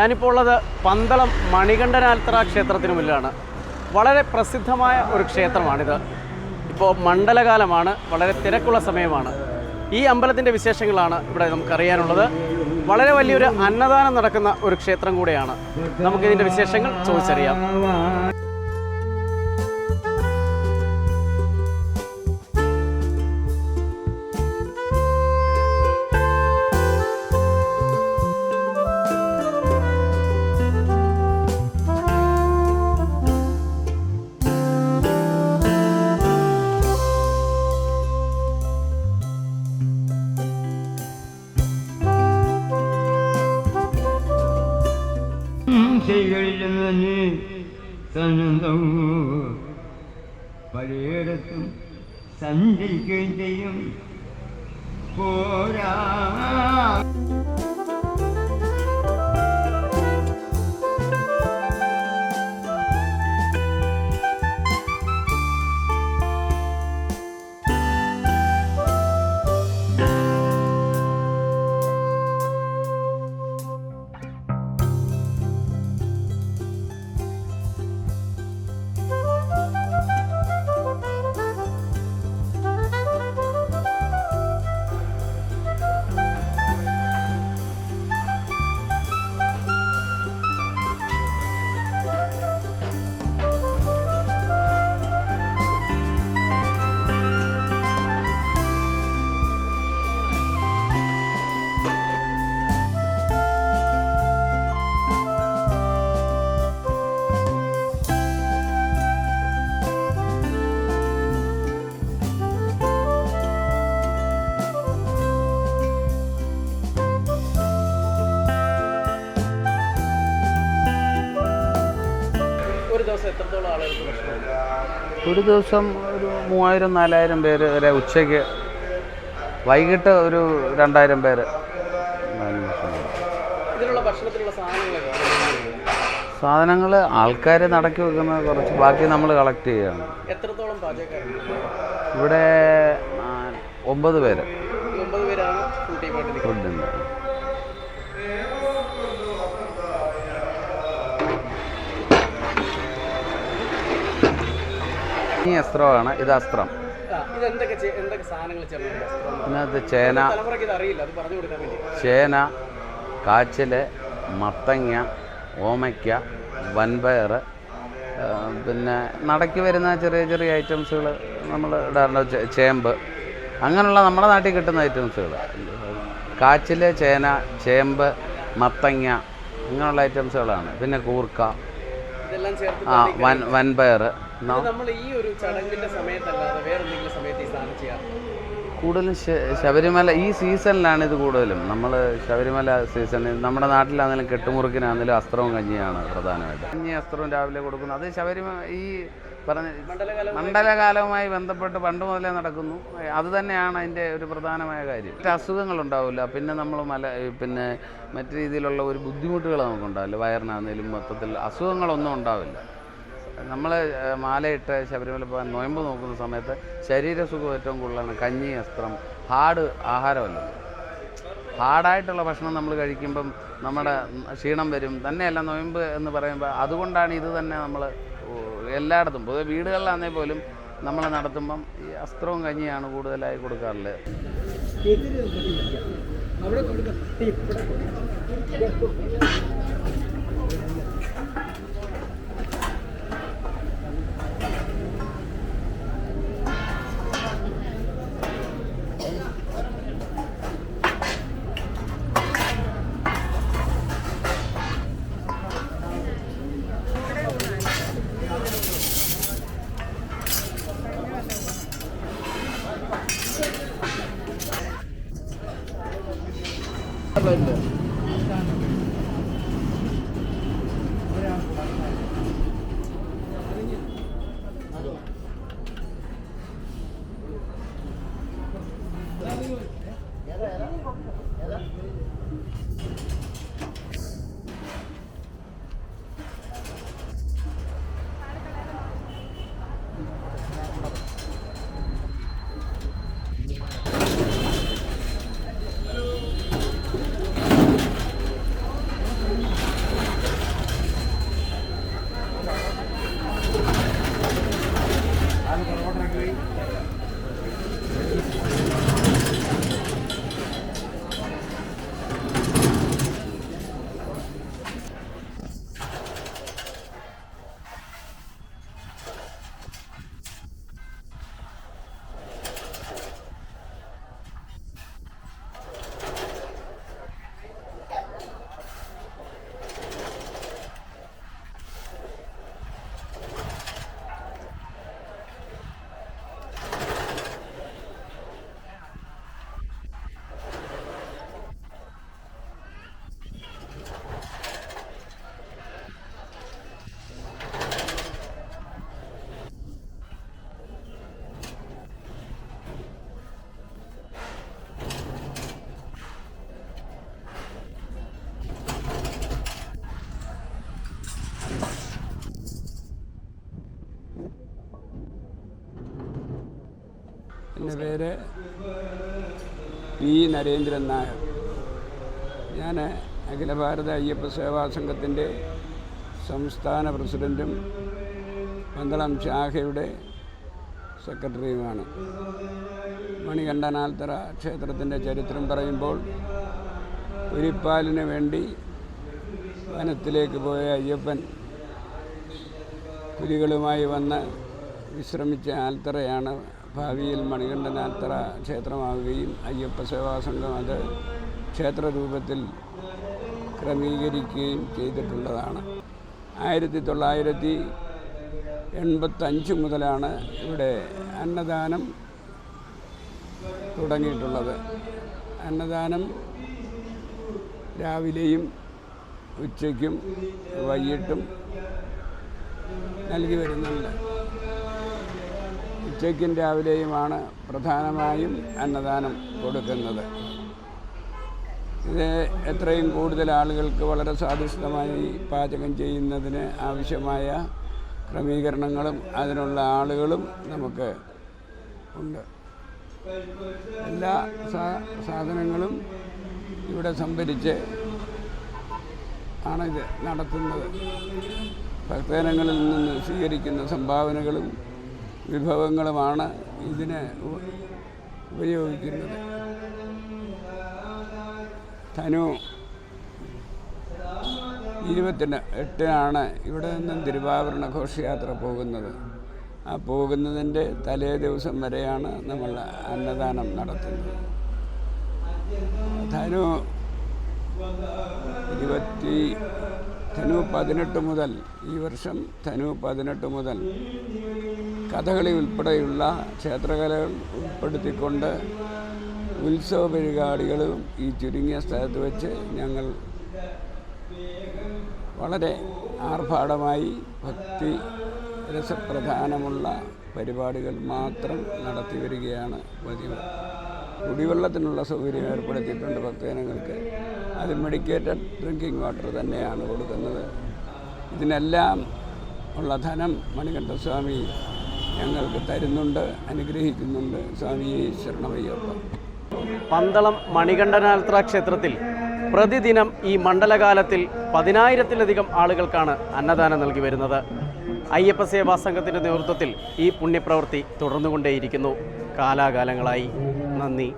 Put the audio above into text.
ഞാനിപ്പോൾ ഉള്ളത് പന്തളം മണികണ്ഠനാൽത്തറ ക്ഷേത്രത്തിന് മുന്നിലാണ്. വളരെ പ്രസിദ്ധമായ ഒരു ക്ഷേത്രമാണിത്. ഇപ്പോൾ മണ്ഡലകാലമാണ്, വളരെ തിരക്കുള്ള സമയമാണ്. ഈ അമ്പലത്തിൻ്റെ വിശേഷങ്ങളാണ് ഇവിടെ നമുക്കറിയാനുള്ളത്. വളരെ വലിയൊരു അന്നദാനം നടക്കുന്ന ഒരു ക്ഷേത്രം കൂടെയാണ്. നമുക്കിതിൻ്റെ വിശേഷങ്ങൾ ചോദിച്ചറിയാം. പലയിടത്തും സഞ്ചരിക്കുകയും ചെയ്യും. പോരാ ഒരു ദിവസം ഒരു 3000-4000 പേര് വരെ, ഉച്ചയ്ക്ക് വൈകിട്ട് ഒരു 2000 പേര്. സാധനങ്ങൾ ആൾക്കാർ നടക്കി വെക്കുന്ന കുറച്ച്, ബാക്കി നമ്മൾ കളക്ട് ചെയ്യുകയാണ്. ഇവിടെ 9 പേര് ഫുഡുണ്ട്. ഈ അസ്ത്രമാണ്, ഇത് അസ്ത്രം. ഇതിനകത്ത് ചേന, കാച്ചില്, മത്തങ്ങ, ഓമയ്ക്ക, വൻപയർ, പിന്നെ നടക്കി വരുന്ന ചെറിയ ചെറിയ ഐറ്റംസുകൾ നമ്മൾ ഇടാറുണ്ട്. ചേമ്പ്, അങ്ങനെയുള്ള നമ്മുടെ നാട്ടിൽ കിട്ടുന്ന ഐറ്റംസുകൾ. കാച്ചില്, ചേന, ചേമ്പ്, മത്തങ്ങ, അങ്ങനെയുള്ള ഐറ്റംസുകളാണ്. പിന്നെ കൂർക്ക, വൻപയർ. കൂടുതലും ശബരിമല ഈ സീസണിലാണ് ഇത് കൂടുതലും. നമ്മൾ ശബരിമല സീസണിൽ നമ്മുടെ നാട്ടിലാണെങ്കിലും കെട്ടുമുറുക്കിനാണെങ്കിലും അസ്ത്രവും കഞ്ഞിയാണ് പ്രധാനമായിട്ട്. കഞ്ഞി അസ്ത്രവും രാവിലെ കൊടുക്കുന്നു. അത് ശബരിമല ഈ പറഞ്ഞ മണ്ഡലകാലവുമായി ബന്ധപ്പെട്ട് പണ്ട് മുതലേ നടക്കുന്നു. അത് തന്നെയാണ് അതിൻ്റെ ഒരു പ്രധാനമായ കാര്യം. മറ്റ് അസുഖങ്ങളുണ്ടാവില്ല. പിന്നെ നമ്മൾ പിന്നെ മറ്റു രീതിയിലുള്ള ഒരു ബുദ്ധിമുട്ടുകൾ നമുക്കുണ്ടാവില്ല. വയറിനാണെങ്കിലും മൊത്തത്തിൽ അസുഖങ്ങളൊന്നും ഉണ്ടാവില്ല. നമ്മൾ മാലയിട്ട് ശബരിമല പോകാൻ നൊയമ്പ് നോക്കുന്ന സമയത്ത് ശരീരസുഖം ഏറ്റവും കൂടുതലാണ്. കഞ്ഞി അസ്ത്രം, ഹാർഡ് ആഹാരമല്ല. ഹാർഡായിട്ടുള്ള ഭക്ഷണം നമ്മൾ കഴിക്കുമ്പം നമ്മുടെ ക്ഷീണം വരും. തന്നെയല്ല നൊയമ്പ് എന്ന് പറയുമ്പോൾ അതുകൊണ്ടാണ് ഇത് തന്നെ നമ്മൾ എല്ലായിടത്തും, പൊതുവെ വീടുകളിലാണെങ്കിൽ പോലും നമ്മൾ നടത്തുമ്പം ഈ അസ്ത്രവും കഞ്ഞിയാണ് കൂടുതലായി കൊടുക്കാറുള്ളത്. എൻ്റെ പേര് പി നരേന്ദ്രൻ നായർ. ഞാൻ അഖില ഭാരത അയ്യപ്പ സേവാ സംഘത്തിൻ്റെ സംസ്ഥാന പ്രസിഡൻറ്റും പന്തളം ശാഖയുടെ സെക്രട്ടറിയുമാണ്. മണികണ്ഠനാൽത്തറ ക്ഷേത്രത്തിൻ്റെ ചരിത്രം പറയുമ്പോൾ പുലിപ്പാലിന് വേണ്ടി വനത്തിലേക്ക് പോയ അയ്യപ്പൻ പുലികളുമായി വന്ന് വിശ്രമിച്ച ആൽത്തറയാണ് ഭാവിയിൽ മണികണ്ഠനാൽത്തറ ക്ഷേത്രമാവുകയും അയ്യപ്പ സേവാ സംഘം അത് ക്ഷേത്രരൂപത്തിൽ ക്രമീകരിക്കുകയും ചെയ്തിട്ടുള്ളതാണ്. 1985 മുതലാണ് ഇവിടെ അന്നദാനം തുടങ്ങിയിട്ടുള്ളത്. അന്നദാനം രാവിലെയും ഉച്ചയ്ക്കും വൈകിട്ടും നൽകി വരുന്നുണ്ട്. ഉച്ചയ്ക്കും രാവിലെയുമാണ് പ്രധാനമായും അന്നദാനം കൊടുക്കുന്നത്. ഇത് എത്രയും കൂടുതൽ ആളുകൾക്ക് വളരെ സ്വാദിഷ്ടമായി പാചകം ചെയ്യുന്നതിന് ആവശ്യമായ ക്രമീകരണങ്ങളും അതിനുള്ള ആളുകളും നമുക്ക് ഉണ്ട്. എല്ലാ സാധനങ്ങളും ഇവിടെ സംഭരിച്ച് ആണിത് നടത്തുന്നത്. ഭക്തജനങ്ങളിൽ നിന്ന് സ്വീകരിക്കുന്ന സംഭാവനകളും വിഭവങ്ങളുമാണ് ഇതിന് ഉപയോഗിക്കുന്നത്. ധനു 28-നാണ് ഇവിടെ നിന്നും തിരുവാഭരണ ഘോഷയാത്ര പോകുന്നത്. ആ പോകുന്നതിൻ്റെ തലേ ദിവസം വരെയാണ് നമ്മൾ അന്നദാനം നടത്തുന്നത്. ധനു 18 മുതൽ ഈ വർഷം ധനു 18 മുതൽ കഥകളി ഉൾപ്പെടെയുള്ള ക്ഷേത്രകലകൾ ഉൾപ്പെടുത്തിക്കൊണ്ട് ഉത്സവ പരിപാടികളും ഈ ചുരുങ്ങിയ സ്ഥലത്ത് വെച്ച് ഞങ്ങൾ വളരെ ആർഭാടമായി ഭക്തി രസപ്രധാനമുള്ള പരിപാടികൾ മാത്രം നടത്തി വരികയാണ് പതിവ്. കുടിവെള്ളത്തിനുള്ള സൗകര്യം ഏർപ്പെടുത്തിയിട്ടുണ്ട് ഭക്തജനങ്ങൾക്ക്. അത് മെഡിക്കേറ്റഡ് ഡ്രിങ്കിങ് വാട്ടർ തന്നെയാണ് കൊടുക്കുന്നത്. ഇതിനെല്ലാം ഉള്ള ധനം മണികണ്ഠസ്വാമി ഞങ്ങൾക്ക് തരുന്നുണ്ട്, അനുഗ്രഹിക്കുന്നുണ്ട്. സ്വാമിയെ ശരണമയ്യപ്പ. പന്തളം മണികണ്ഠനാൽത്തറ ക്ഷേത്രത്തിൽ പ്രതിദിനം ഈ മണ്ഡലകാലത്തിൽ 10,000-ലധികം ആളുകൾക്കാണ് അന്നദാനം നൽകി വരുന്നത്. അയ്യപ്പ സേവാ സംഘത്തിൻ്റെ നേതൃത്വത്തിൽ ഈ പുണ്യപ്രവൃത്തി തുടർന്നുകൊണ്ടേയിരിക്കുന്നു കാലാകാലങ്ങളായി. നന്ദി.